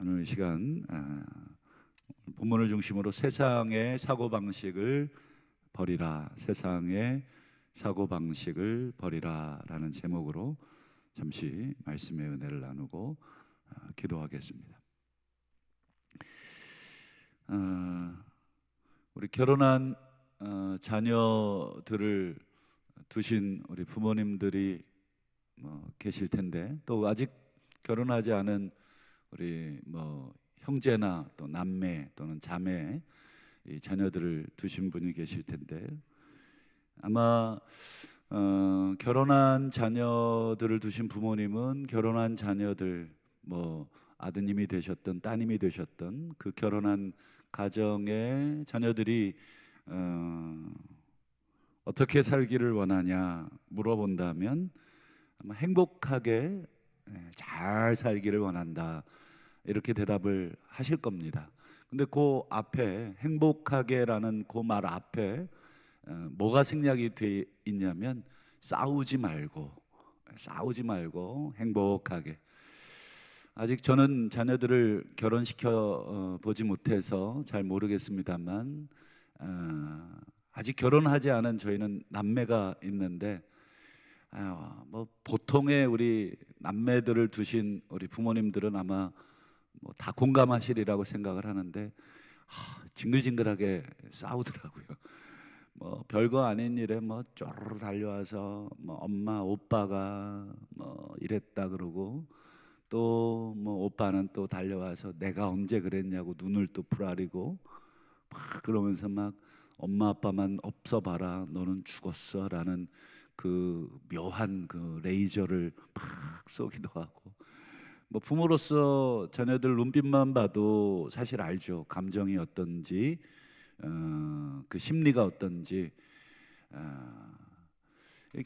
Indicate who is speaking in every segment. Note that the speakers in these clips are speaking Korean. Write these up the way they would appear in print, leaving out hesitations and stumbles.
Speaker 1: 오늘 이 시간 본문을 중심으로 세상의 사고방식을 버리라, 세상의 사고방식을 버리라 라는 제목으로 잠시 말씀의 은혜를 나누고 기도하겠습니다. 우리 결혼한 자녀들을 두신 우리 부모님들이 계실 텐데, 또 아직 결혼하지 않은 우리 형제나 또 남매 또는 자매, 이 자녀들을 두신 분이 계실 텐데, 아마 결혼한 자녀들을 두신 부모님은 결혼한 자녀들, 아드님이 되셨던 따님이 되셨던 그 결혼한 가정의 자녀들이 어떻게 살기를 원하냐 물어본다면 아마 행복하게 잘 살기를 원한다, 이렇게 대답을 하실 겁니다. 근데 그 앞에, 행복하게라는 그 말 앞에 뭐가 생략이 돼 있냐면 싸우지 말고 행복하게. 아직 저는 자녀들을 결혼시켜 보지 못해서 잘 모르겠습니다만, 아직 결혼하지 않은 저희는 남매가 있는데, 보통의 우리 남매들을 두신 우리 부모님들은 아마 다 공감하시리라고 생각을 하는데, 징글징글하게 싸우더라고요. 별거 아닌 일에 쪼르르 달려와서 엄마 오빠가 이랬다 그러고, 또 오빠는 또 달려와서 내가 언제 그랬냐고 눈을 또 부라리고 그러면서 엄마 아빠만 없어 봐라, 너는 죽었어 라는 그 묘한 그 레이저를 팍 쏘기도 하고, 부모로서 자녀들 눈빛만 봐도 사실 알죠. 감정이 어떤지, 그 심리가 어떤지.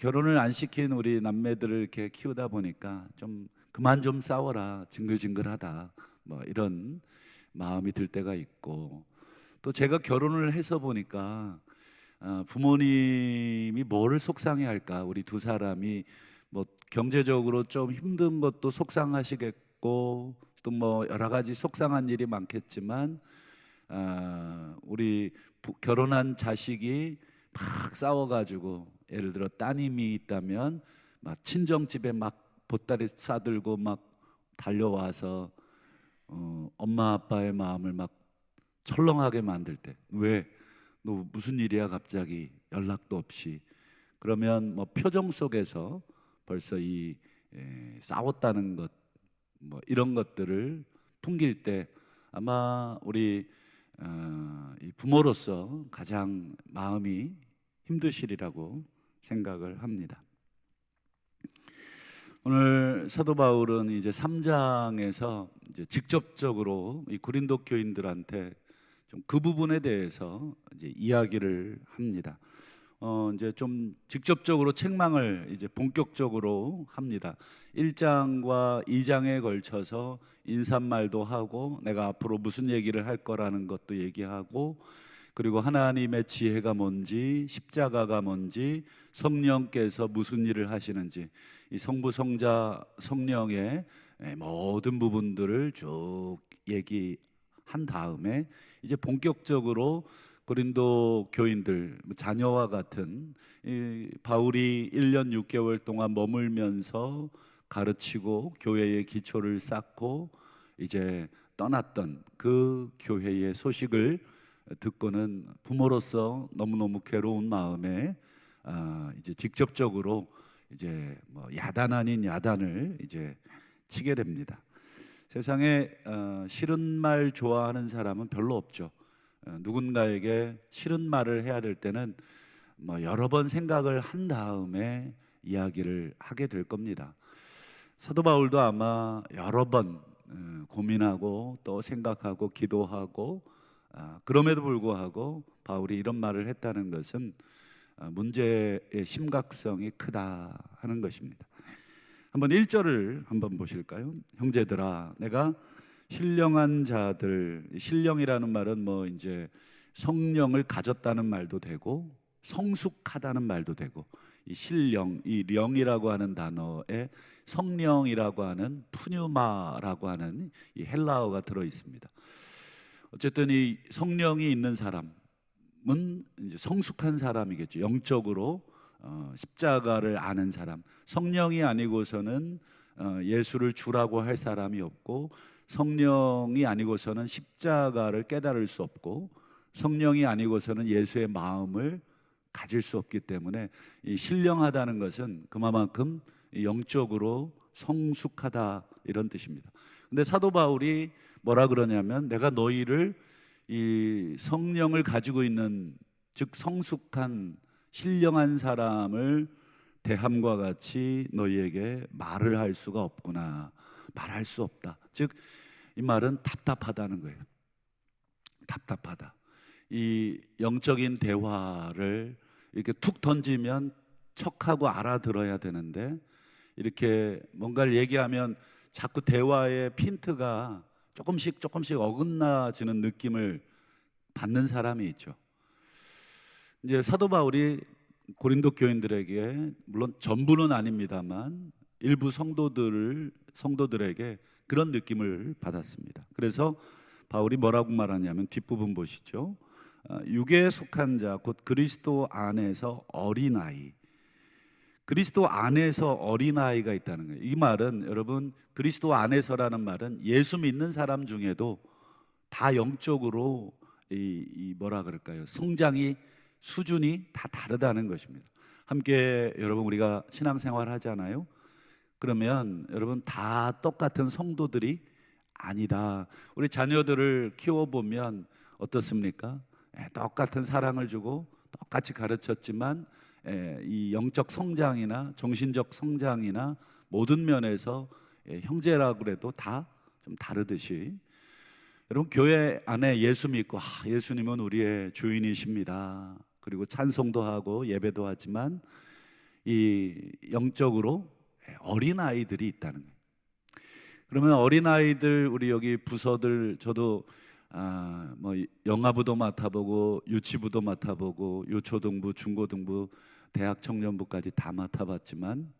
Speaker 1: 결혼을 안 시킨 우리 남매들을 이렇게 키우다 보니까 좀 그만 좀 싸워라, 징글징글하다, 이런 마음이 들 때가 있고, 또 제가 결혼을 해서 보니까 부모님이 뭐를 속상해할까. 우리 두 사람이 경제적으로 좀 힘든 것도 속상하시겠고, 또 여러 가지 속상한 일이 많겠지만, 우리 결혼한 자식이 막 싸워가지고, 예를 들어 따님이 있다면 친정집에 보따리 싸들고 달려와서 엄마 아빠의 마음을 철렁하게 만들 때, 왜? 너 무슨 일이야 갑자기 연락도 없이. 그러면 표정 속에서 벌써 이 싸웠다는 것, 이런 것들을 풍길 때 아마 우리 이 부모로서 가장 마음이 힘드시리라고 생각을 합니다. 오늘 사도 바울은 이제 3장에서 이제 직접적으로 이 고린도 교인들한테 좀 그 부분에 대해서 이제 이야기를 합니다. 이제 좀 직접적으로 책망을 이제 본격적으로 합니다. 1장과 2장에 걸쳐서 인사말도 하고, 내가 앞으로 무슨 얘기를 할 거라는 것도 얘기하고, 그리고 하나님의 지혜가 뭔지, 십자가가 뭔지, 성령께서 무슨 일을 하시는지, 이 성부, 성자, 성령의 모든 부분들을 쭉 얘기한 다음에 이제 본격적으로 고린도 교인들, 자녀와 같은 바울이 1년 6개월 동안 머물면서 가르치고 교회의 기초를 쌓고 이제 떠났던 그 교회의 소식을 듣고는 부모로서 너무너무 괴로운 마음에 이제 직접적으로 이제 야단 아닌 야단을 이제 치게 됩니다. 세상에 싫은 말 좋아하는 사람은 별로 없죠. 누군가에게 싫은 말을 해야 될 때는 여러 번 생각을 한 다음에 이야기를 하게 될 겁니다. 사도 바울도 아마 여러 번 고민하고 또 생각하고 기도하고, 그럼에도 불구하고 바울이 이런 말을 했다는 것은 문제의 심각성이 크다 하는 것입니다. 한번 1절을 한번 보실까요? 형제들아, 내가 신령한 자들, 신령이라는 말은 이제 성령을 가졌다는 말도 되고 성숙하다는 말도 되고 이 신령, 이 령이라고 하는 단어에 성령이라고 하는 푸뉴마라고 하는 이 헬라어가 들어 있습니다. 어쨌든 이 성령이 있는 사람은 이제 성숙한 사람이겠죠. 영적으로 십자가를 아는 사람. 성령이 아니고서는 예수를 주라고 할 사람이 없고, 성령이 아니고서는 십자가를 깨달을 수 없고, 성령이 아니고서는 예수의 마음을 가질 수 없기 때문에 이 신령하다는 것은 그만큼 영적으로 성숙하다, 이런 뜻입니다. 근데 사도 바울이 뭐라 그러냐면, 내가 너희를 이 성령을 가지고 있는, 즉 성숙한 신령한 사람을 대함과 같이 너희에게 말을 할 수가 없구나, 말할 수 없다. 즉 이 말은 답답하다는 거예요. 답답하다. 이 영적인 대화를 이렇게 툭 던지면 척하고 알아들어야 되는데, 이렇게 뭔가를 얘기하면 자꾸 대화의 핀트가 조금씩 어긋나지는 느낌을 받는 사람이 있죠. 이제 사도 바울이 고린도 교인들에게, 물론 전부는 아닙니다만 일부 성도들에게 그런 느낌을 받았습니다. 그래서 바울이 뭐라고 말하냐면, 뒷부분 보시죠. 육에 속한 자 곧 그리스도 안에서 어린아이, 그리스도 안에서 어린아이가 있다는 거예요. 이 말은, 여러분, 그리스도 안에서라는 말은 예수 믿는 사람 중에도 다 영적으로 뭐라 그럴까요? 성장이, 수준이 다 다르다는 것입니다. 함께 여러분 우리가 신앙생활 하잖아요. 그러면 여러분 다 똑같은 성도들이 아니다. 우리 자녀들을 키워보면 어떻습니까? 똑같은 사랑을 주고 똑같이 가르쳤지만 이 영적 성장이나 정신적 성장이나 모든 면에서 형제라고 해도 다 좀 다르듯이, 여러분 교회 안에 예수 믿고 예수님은 우리의 주인이십니다, 그리고 찬송도 하고 예배도 하지만 이 영적으로 어린아이들이 있다는 거예요. 그러면 어린아이들, 우리 여기 부서들, 저도 뭐 영아부도 맡아보고 유치부도 맡아보고 유초등부, 중고등부, 대학 청년부까지 다 맡아봤지만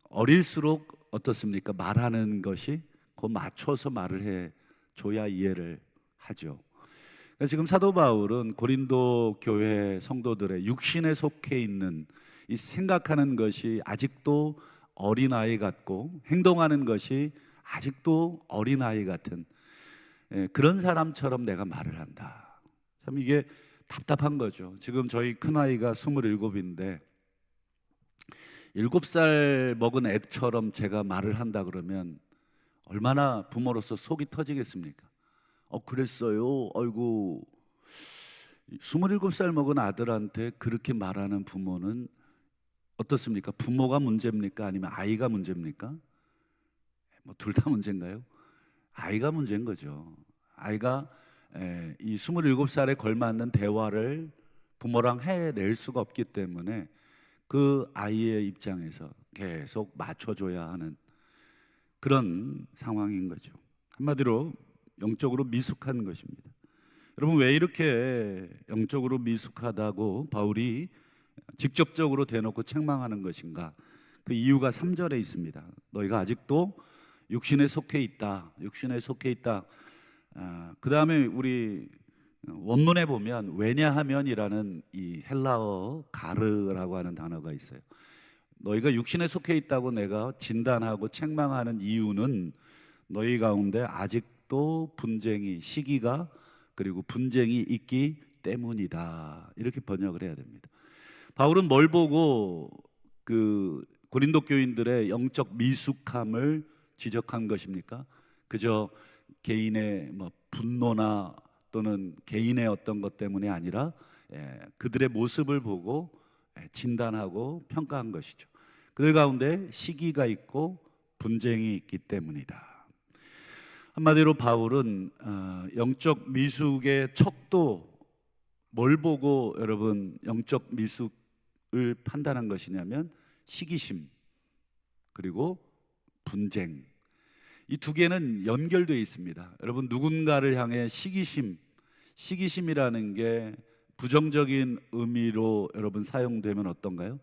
Speaker 1: 어릴수록 어떻습니까? 말하는 것이 그 맞춰서 말을 해 줘야 이해를 하죠. 지금 사도 바울은 고린도 교회 성도들의 육신에 속해 있는 이 생각하는 것이 아직도 어린아이 같고 행동하는 것이 아직도 어린아이 같은 그런 사람처럼 내가 말을 한다. 참 이게 답답한 거죠. 지금 저희 큰아이가 27인데 7살 먹은 애처럼 제가 말을 한다 그러면 얼마나 부모로서 속이 터지겠습니까? 그랬어요. 아이고, 27살 먹은 아들한테 그렇게 말하는 부모는 어떻습니까? 부모가 문제입니까? 아니면 아이가 문제입니까? 뭐 둘 다 문제인가요? 아이가 문제인 거죠. 아이가 이 27살에 걸맞는 대화를 부모랑 해낼 수가 없기 때문에 그 아이의 입장에서 계속 맞춰줘야 하는 그런 상황인 거죠. 한마디로 영적으로 미숙한 것입니다. 여러분, 왜 이렇게 영적으로 미숙하다고 바울이 직접적으로 대놓고 책망하는 것인가? 그 이유가 3절에 있습니다. 너희가 아직도 육신에 속해 있다. 육신에 속해 있다. 그 다음에 우리 원문에 보면 왜냐하면이라는 이 헬라어 가르라고 하는 단어가 있어요. 너희가 육신에 속해 있다고 내가 진단하고 책망하는 이유는 너희 가운데 아직도 분쟁이, 시기가, 그리고 분쟁이 있기 때문이다. 이렇게 번역을 해야 됩니다. 바울은 뭘 보고 그 고린도 교인들의 영적 미숙함을 지적한 것입니까? 그저 개인의 뭐 분노나 또는 개인의 어떤 것 때문이 아니라 그들의 모습을 보고 진단하고 평가한 것이죠. 그들 가운데 시기가 있고 분쟁이 있기 때문이다. 한마디로 바울은 영적 미숙의 척도, 뭘 보고 여러분 영적 미숙을 판단한 것이냐면 시기심 그리고 분쟁, 이 두 개는 연결되어 있습니다. 여러분, 누군가를 향해 시기심이라는 게 부정적인 의미로 여러분 사용되면 어떤가요?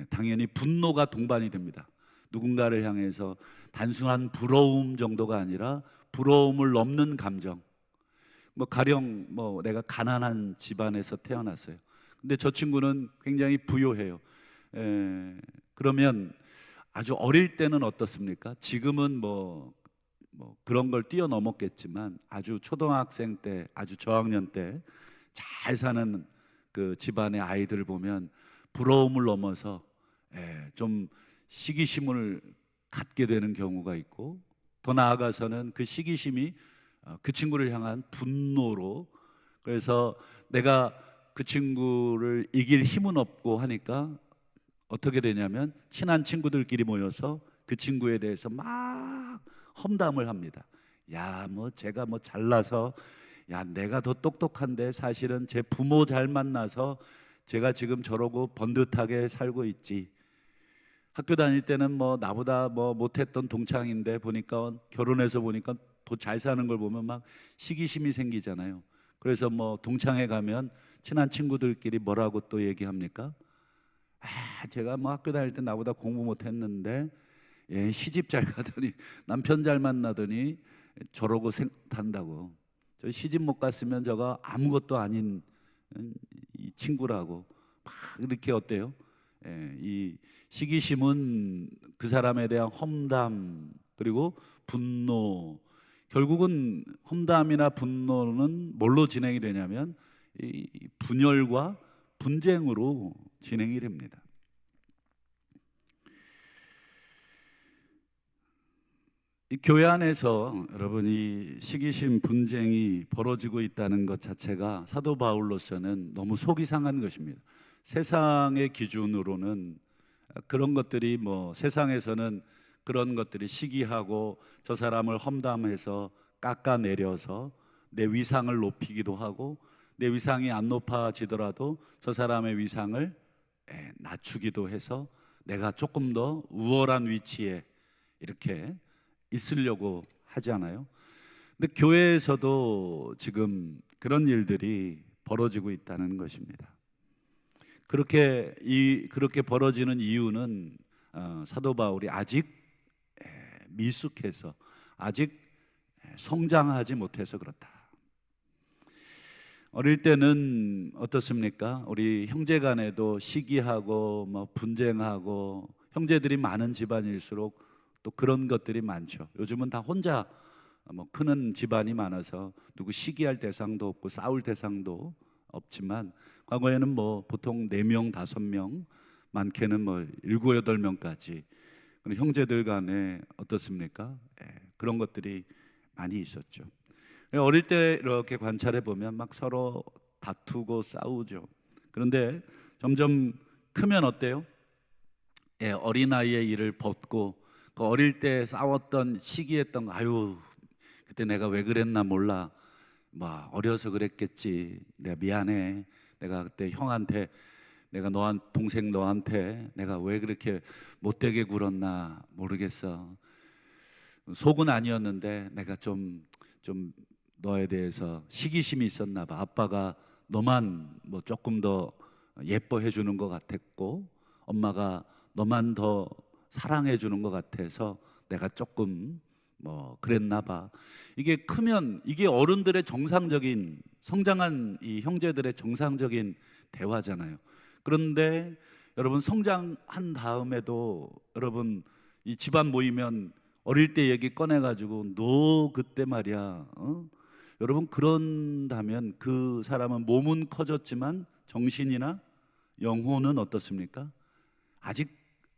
Speaker 1: 당연히 분노가 동반이 됩니다. 누군가를 향해서 단순한 부러움 정도가 아니라 부러움을 넘는 감정. 뭐 가령 뭐 내가 가난한 집안에서 태어났어요. 근데 저 친구는 굉장히 부유해요. 그러면 아주 어릴 때는 어떻습니까? 지금은 뭐 그런 걸 뛰어넘었겠지만 아주 초등학생 때, 아주 저학년 때 잘 사는 그 집안의 아이들을 보면 부러움을 넘어서 좀 시기심을 갖게 되는 경우가 있고, 더 나아가서는 그 시기심이 그 친구를 향한 분노로, 그래서 내가 그 친구를 이길 힘은 없고 하니까 어떻게 되냐면 친한 친구들끼리 모여서 그 친구에 대해서 막 험담을 합니다. 야, 뭐 제가 뭐 잘나서, 야, 내가 더 똑똑한데 사실은 제 부모 잘 만나서 제가 지금 저러고 번듯하게 살고 있지. 학교 다닐 때는 뭐 나보다 뭐 못했던 동창인데 보니까 결혼해서 보니까 더 잘 사는 걸 보면 막 시기심이 생기잖아요. 그래서 뭐 동창회 가면 친한 친구들끼리 뭐라고 또 얘기합니까? 제가 뭐 학교 다닐 때 나보다 공부 못했는데 시집 잘 가더니 남편 잘 만나더니 저러고 산다고. 저 시집 못 갔으면 저거 아무것도 아닌 이 친구라고 막 이렇게 어때요? 이 시기심은 그 사람에 대한 험담 그리고 분노, 결국은 험담이나 분노는 뭘로 진행이 되냐면 이 분열과 분쟁으로 진행이 됩니다. 이 교회 안에서 여러분이 시기심 분쟁이 벌어지고 있다는 것 자체가 사도 바울로서는 너무 속이 상한 것입니다. 세상의 기준으로는 그런 것들이 뭐 세상에서는 그런 것들이 시기하고 저 사람을 험담해서 깎아내려서 내 위상을 높이기도 하고, 내 위상이 안 높아지더라도 저 사람의 위상을 낮추기도 해서 내가 조금 더 우월한 위치에 이렇게 있으려고 하지 않아요? 근데 교회에서도 지금 그런 일들이 벌어지고 있다는 것입니다. 그렇게 벌어지는 이유는 사도 바울이 아직 미숙해서, 아직 성장하지 못해서 그렇다. 어릴 때는 어떻습니까? 우리 형제간에도 시기하고 뭐 분쟁하고, 형제들이 많은 집안일수록 또 그런 것들이 많죠. 요즘은 다 혼자 뭐 크는 집안이 많아서 누구 시기할 대상도 없고 싸울 대상도 없지만, 과거에는 뭐 보통 4명, 5명, 많게는 뭐 7, 8명까지 형제들 간에 어떻습니까? 그런 것들이 많이 있었죠. 어릴 때 이렇게 관찰해 보면 막 서로 다투고 싸우죠. 그런데 점점 크면 어때요? 어린아이의 일을 벗고 그 어릴 때 싸웠던 시기했던 거, 아유 그때 내가 왜 그랬나 몰라, 뭐 어려서 그랬겠지, 내가 미안해, 내가 그때 형한테, 내가 동생 너한테 내가 왜 그렇게 못되게 굴었나 모르겠어. 속은 아니었는데 내가 좀 너에 대해서 시기심이 있었나 봐. 아빠가 너만 뭐 조금 더 예뻐해 주는 것 같았고 엄마가 너만 더 사랑해 주는 것 같아서 내가 조금 뭐 그랬나 봐. 이게 크면 이게 어른들의 정상적인, 성장한 이 형제들의 정상적인 대화잖아요. 그런데 여러분 성장한 다음에도 여러분 이 집안 모이면 어릴 때 얘기 꺼내가지고 너 그때 말이야, 여러분 그런다면 그 사람은 몸은 커졌지만 정신이나 영혼은 어떻습니까? 아직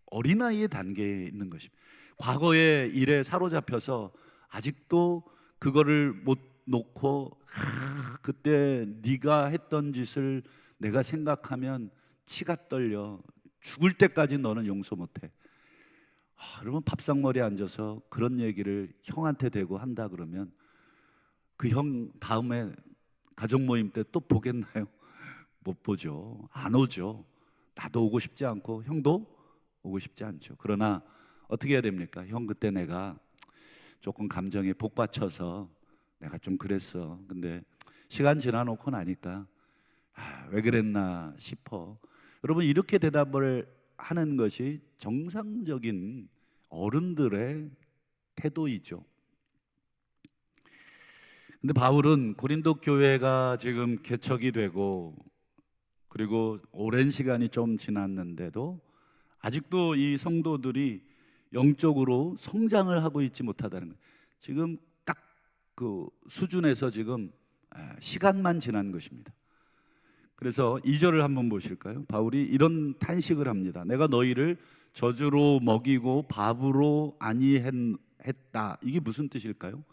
Speaker 1: 어린아이의 단계에 있는 것입니다. 과거의 일에 사로잡혀서 아직도 그거를 못 놓고 그때 네가 했던 짓을 내가 생각하면 치가 떨려 죽을 때까지 너는 용서 못해. 여러분 밥상머리에 앉아서 그런 얘기를 형한테 대고 한다 그러면 그 형 다음에 가족 모임 때 또 보겠나요? 못 보죠. 안 오죠. 나도 오고 싶지 않고 형도 오고 싶지 않죠. 그러나 어떻게 해야 됩니까? 형 그때 내가 조금 감정에 복받쳐서 내가 좀 그랬어. 근데 시간 지나놓고 나니까 왜 그랬나 싶어. 여러분, 이렇게 대답을 하는 것이 정상적인 어른들의 태도이죠. 근데 바울은 고린도 교회가 지금 개척이 되고 그리고 오랜 시간이 좀 지났는데도 아직도 이 성도들이 영적으로 성장을 하고 있지 못하다는 거예요. 지금 딱 그 수준에서 지금 시간만 지난 것입니다. 그래서 2절을 한번 보실까요? 바울이 이런 탄식을 합니다. 내가 너희를 젖으로 먹이고 밥으로 아니했다. 이게 무슨 뜻일까요?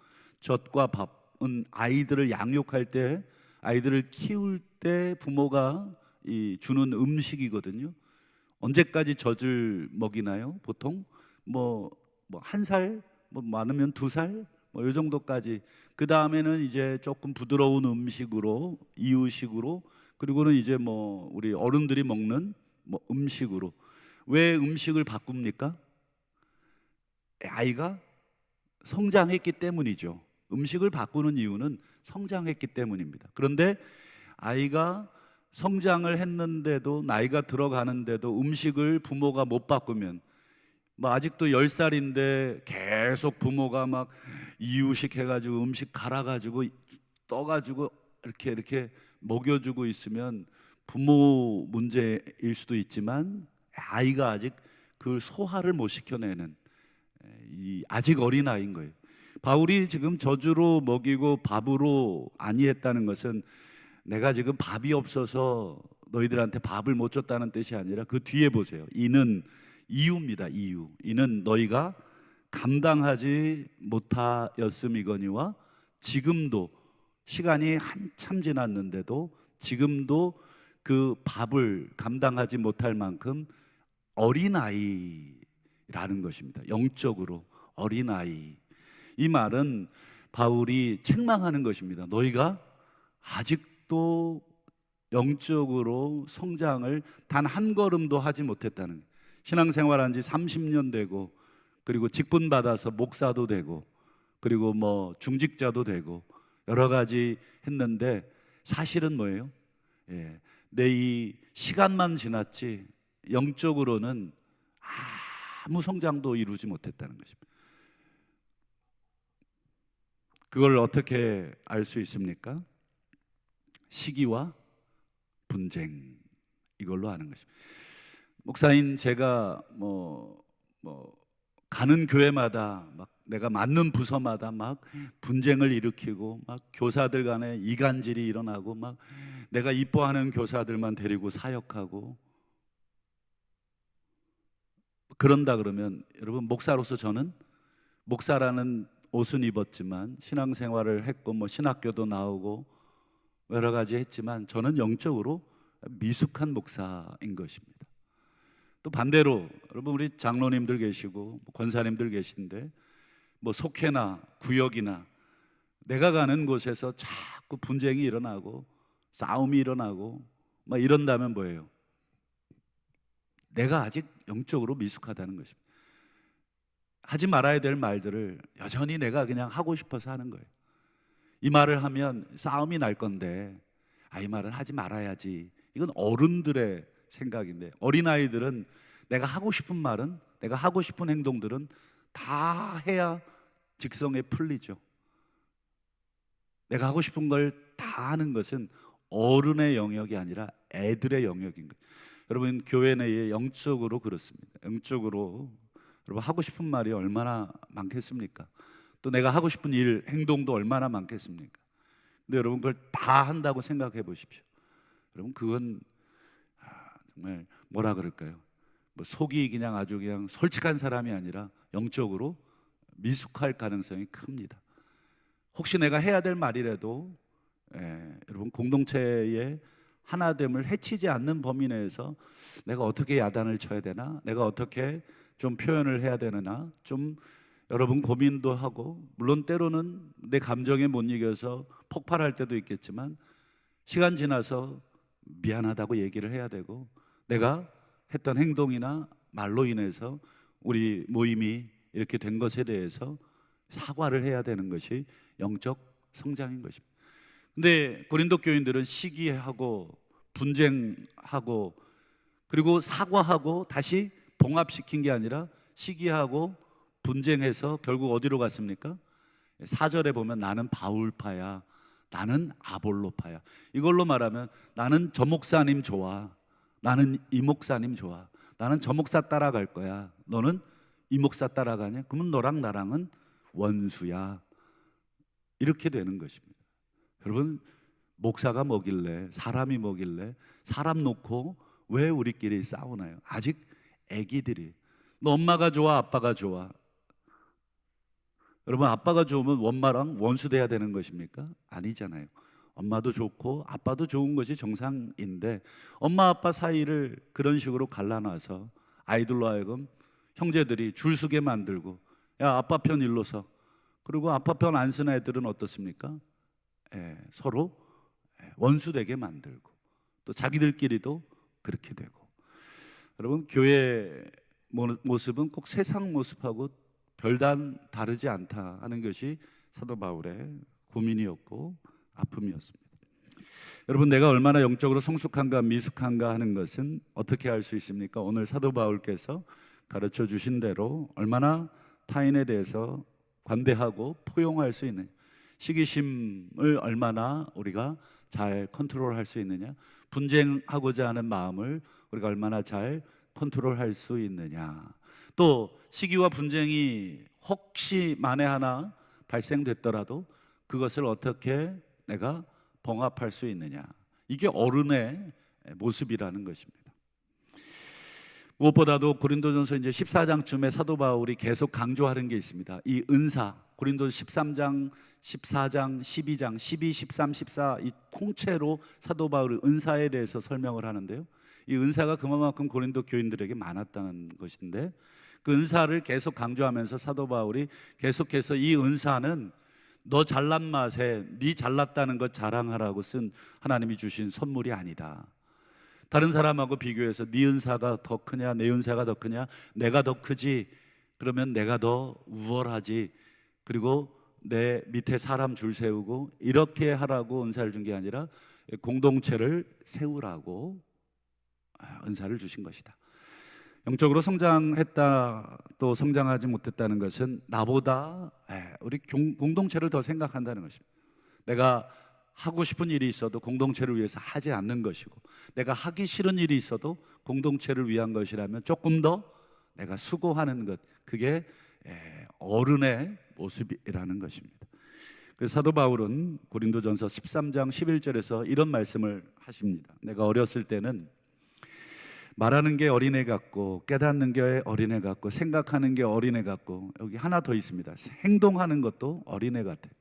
Speaker 1: 젖과 밥은 아이들을 양육할 때, 아이들을 키울 때 부모가 주는 음식이거든요. 언제까지 젖을 먹이나요? 보통 뭐 한 살, 뭐 많으면 2살, 뭐 이 정도까지. 그 다음에는 이제 조금 부드러운 음식으로, 이유식으로, 그리고는 이제 뭐 우리 어른들이 먹는 뭐 음식으로. 왜 음식을 바꿉니까? 아이가 성장했기 때문이죠. 음식을 바꾸는 이유는 성장했기 때문입니다. 그런데 아이가 성장을 했는데도, 나이가 들어가는데도 음식을 부모가 못 바꾸면, 뭐 아직도 10살인데 계속 부모가 막 이유식 해가지고 음식 갈아가지고 떠가지고 이렇게 먹여주고 있으면 부모 문제일 수도 있지만 아이가 아직 그 소화를 못 시켜내는 아직 어린 아이인 거예요. 바울이 지금 저주로 먹이고 밥으로 아니했다는 것은 내가 지금 밥이 없어서 너희들한테 밥을 못 줬다는 뜻이 아니라 그 뒤에 보세요. 이는 이유입니다. 이는 너희가 감당하지 못하였음이거니와 지금도 시간이 한참 지났는데도 지금도 그 밥을 감당하지 못할 만큼 어린아이라는 것입니다. 영적으로 어린아이. 이 말은 바울이 책망하는 것입니다. 너희가 아직도 영적으로 성장을 단 한 걸음도 하지 못했다는, 신앙생활한 지 30년 되고 그리고 직분 받아서 목사도 되고 그리고 뭐 중직자도 되고 여러 가지 했는데 사실은 뭐예요? 내 이 시간만 지났지 영적으로는 아무 성장도 이루지 못했다는 것입니다. 그걸 어떻게 알 수 있습니까? 시기와 분쟁, 이걸로 아는 것입니다. 목사인 제가 가는 교회마다 막 내가 맡는 부서마다 막 분쟁을 일으키고 막 교사들 간에 이간질이 일어나고 막 내가 이뻐하는 교사들만 데리고 사역하고 그런다 그러면 여러분, 목사로서 저는 목사라는 옷은 입었지만 신앙생활을 했고 뭐 신학교도 나오고 여러 가지 했지만 저는 영적으로 미숙한 목사인 것입니다. 또 반대로 여러분, 우리 장로님들 계시고 권사님들 계신데 뭐 속회나 구역이나 내가 가는 곳에서 자꾸 분쟁이 일어나고 싸움이 일어나고 막 이런다면 뭐예요? 내가 아직 영적으로 미숙하다는 것입니다. 하지 말아야 될 말들을 여전히 내가 그냥 하고 싶어서 하는 거예요. 이 말을 하면 싸움이 날 건데 이 말은 하지 말아야지. 이건 어른들의 생각인데 어린아이들은 내가 하고 싶은 말은, 내가 하고 싶은 행동들은 다 해야 직성에 풀리죠. 내가 하고 싶은 걸 다 하는 것은 어른의 영역이 아니라 애들의 영역인 거예요. 여러분, 교회 내에 영적으로 그렇습니다. 영적으로 여러분 하고 싶은 말이 얼마나 많겠습니까? 또 내가 하고 싶은 일, 행동도 얼마나 많겠습니까? 근데 여러분 그걸 다 한다고 생각해 보십시오. 여러분 그건 정말 뭐라 그럴까요? 뭐 속이 그냥 아주 그냥 솔직한 사람이 아니라 영적으로 미숙할 가능성이 큽니다. 혹시 내가 해야 될 말이라도 여러분 공동체의 하나됨을 해치지 않는 범위 내에서 내가 어떻게 야단을 쳐야 되나, 내가 어떻게 좀 표현을 해야 되나 좀 여러분 고민도 하고, 물론 때로는 내 감정에 못 이겨서 폭발할 때도 있겠지만 시간 지나서 미안하다고 얘기를 해야 되고, 내가 했던 행동이나 말로 인해서 우리 모임이 이렇게 된 것에 대해서 사과를 해야 되는 것이 영적 성장인 것입니다. 근데 고린도 교인들은 시기하고 분쟁하고 그리고 사과하고 다시 봉합시킨 게 아니라 시기하고 분쟁해서 결국 어디로 갔습니까? 4절에 보면 나는 바울파야, 나는 아볼로파야. 이걸로 말하면 나는 저 목사님 좋아, 나는 이 목사님 좋아, 나는 저 목사 따라갈 거야, 너는 이 목사 따라가냐? 그러면 너랑 나랑은 원수야. 이렇게 되는 것입니다. 여러분, 목사가 뭐길래, 사람이 뭐길래 사람 놓고 왜 우리끼리 싸우나요? 아직 애기들이. 너 엄마가 좋아, 아빠가 좋아? 여러분, 아빠가 좋으면 엄마랑 원수 돼야 되는 것입니까? 아니잖아요. 엄마도 좋고 아빠도 좋은 것이 정상인데 엄마 아빠 사이를 그런 식으로 갈라놔서 아이들로 하여금 형제들이 줄 서게 만들고, 야 아빠 편 일로 서. 그리고 아빠 편 안 쓰는 애들은 어떻습니까? 서로 원수 되게 만들고 또 자기들끼리도 그렇게 되고. 여러분, 교회 모습은 꼭 세상 모습하고 별단 다르지 않다 하는 것이 사도 바울의 고민이었고 아픔이었습니다. 여러분, 내가 얼마나 영적으로 성숙한가 미숙한가 하는 것은 어떻게 알 수 있습니까? 오늘 사도 바울께서 가르쳐 주신 대로 얼마나 타인에 대해서 관대하고 포용할 수 있느냐, 시기심을 얼마나 우리가 잘 컨트롤할 수 있느냐, 분쟁하고자 하는 마음을 우리가 얼마나 잘 컨트롤할 수 있느냐, 또 시기와 분쟁이 혹시 만에 하나 발생됐더라도 그것을 어떻게 내가 봉합할 수 있느냐, 이게 어른의 모습이라는 것입니다. 무엇보다도 고린도전서 이제 14장쯤에 사도 바울이 계속 강조하는 게 있습니다. 이 은사, 고린도서 13장, 14장, 12장, 12, 13, 14 이 통째로 사도 바울이 은사에 대해서 설명을 하는데요. 이 은사가 그만큼 고린도 교인들에게 많았다는 것인데 그 은사를 계속 강조하면서 사도 바울이 계속해서 이 은사는 너 잘난 맛에 네 잘났다는 것 자랑하라고 쓴 하나님이 주신 선물이 아니다. 다른 사람하고 비교해서 네 은사가 더 크냐, 내 은사가 더 크냐, 내가 더 크지, 그러면 내가 더 우월하지, 그리고 내 밑에 사람 줄 세우고 이렇게 하라고 은사를 준 게 아니라 공동체를 세우라고 은사를 주신 것이다. 영적으로 성장했다 또 성장하지 못했다는 것은 나보다 우리 공동체를 더 생각한다는 것입니다. 내가 하고 싶은 일이 있어도 공동체를 위해서 하지 않는 것이고, 내가 하기 싫은 일이 있어도 공동체를 위한 것이라면 조금 더 내가 수고하는 것, 그게 어른의 모습이라는 것입니다. 그래서 사도 바울은 고린도전서 13장 11절에서 이런 말씀을 하십니다. 내가 어렸을 때는 말하는 게 어린애 같고 깨닫는 게 어린애 같고 생각하는 게 어린애 같고, 여기 하나 더 있습니다. 행동하는 것도 어린애 같아요.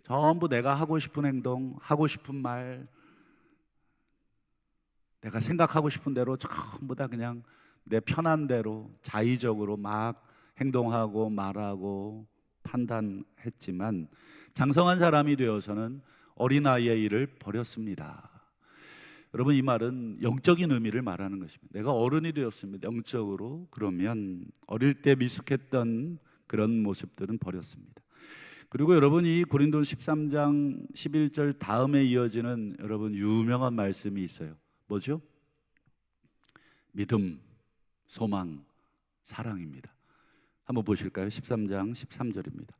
Speaker 1: 전부 내가 하고 싶은 행동, 하고 싶은 말, 내가 생각하고 싶은 대로 전부 다 그냥 내 편한 대로 자의적으로 막 행동하고 말하고 판단했지만 장성한 사람이 되어서는 어린아이의 일을 버렸습니다. 여러분, 이 말은 영적인 의미를 말하는 것입니다. 내가 어른이 되었습니다. 영적으로. 그러면 어릴 때 미숙했던 그런 모습들은 버렸습니다. 그리고 여러분, 이 고린도 13장 11절 다음에 이어지는 여러분 유명한 말씀이 있어요. 뭐죠? 믿음, 소망, 사랑입니다. 한번 보실까요? 13장 13절입니다.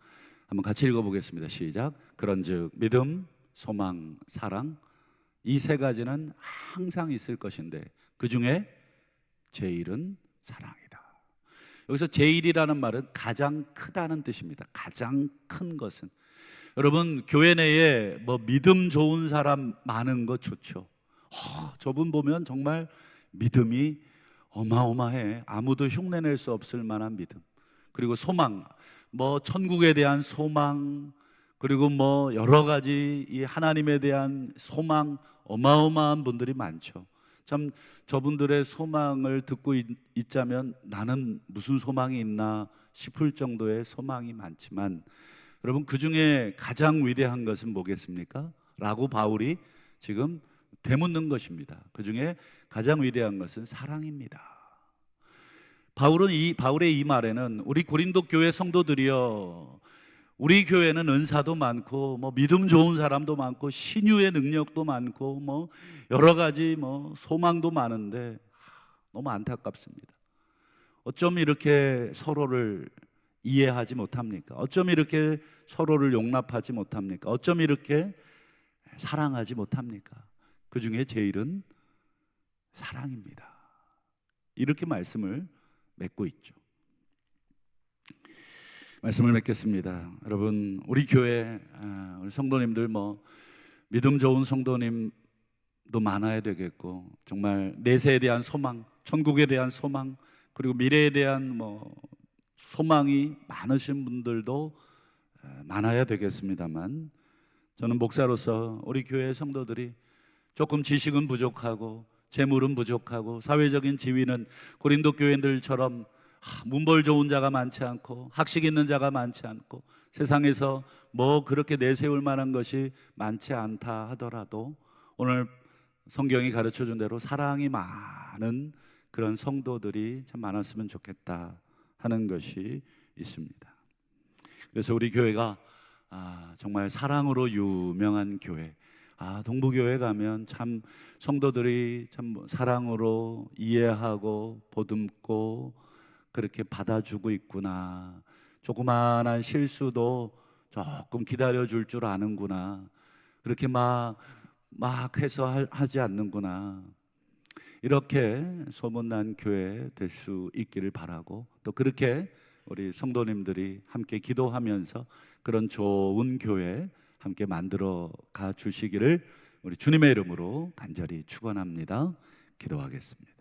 Speaker 1: 한번 같이 읽어보겠습니다. 시작. 그런즉 믿음, 소망, 사랑, 이 세 가지는 항상 있을 것인데 그 중에 제일은 사랑이다. 여기서 제일이라는 말은 가장 크다는 뜻입니다. 가장 큰 것은. 여러분, 교회 내에 뭐 믿음 좋은 사람 많은 거 좋죠. 저분 보면 정말 믿음이 어마어마해. 아무도 흉내낼 수 없을 만한 믿음. 그리고 소망, 뭐 천국에 대한 소망, 그리고 뭐 여러 가지 이 하나님에 대한 소망, 어마어마한 분들이 많죠. 참 저분들의 소망을 듣고 있자면 나는 무슨 소망이 있나 싶을 정도의 소망이 많지만, 여러분, 그 중에 가장 위대한 것은 뭐겠습니까? 라고 바울이 지금 되묻는 것입니다. 그 중에 가장 위대한 것은 사랑입니다. 바울의 이 말에는 우리 고린도 교회 성도들이여, 우리 교회는 은사도 많고 뭐 믿음 좋은 사람도 많고 신유의 능력도 많고 뭐 여러 가지 뭐 소망도 많은데 너무 안타깝습니다. 어쩜 이렇게 서로를 이해하지 못합니까? 어쩜 이렇게 서로를 용납하지 못합니까? 어쩜 이렇게 사랑하지 못합니까? 그 중에 제일은 사랑입니다. 이렇게 말씀을 맺고 있죠. 말씀을 맺겠습니다. 여러분, 우리 교회 우리 성도님들 뭐 믿음 좋은 성도님도 많아야 되겠고, 정말 내세에 대한 소망, 천국에 대한 소망, 그리고 미래에 대한 뭐 소망이 많으신 분들도 많아야 되겠습니다만, 저는 목사로서 우리 교회 성도들이 조금 지식은 부족하고 재물은 부족하고 사회적인 지위는 고린도 교인들처럼 문벌 좋은 자가 많지 않고 학식 있는 자가 많지 않고 세상에서 뭐 그렇게 내세울 만한 것이 많지 않다 하더라도 오늘 성경이 가르쳐준 대로 사랑이 많은 그런 성도들이 참 많았으면 좋겠다 하는 것이 있습니다. 그래서 우리 교회가 정말 사랑으로 유명한 교회, 동부교회 가면 참 성도들이 참 사랑으로 이해하고 보듬고 그렇게 받아주고 있구나, 조그마한 실수도 조금 기다려줄 줄 아는구나, 그렇게 막 해서 하지 않는구나, 이렇게 소문난 교회 될 수 있기를 바라고, 또 그렇게 우리 성도님들이 함께 기도하면서 그런 좋은 교회 함께 만들어 가 주시기를 우리 주님의 이름으로 간절히 축원합니다. 기도하겠습니다.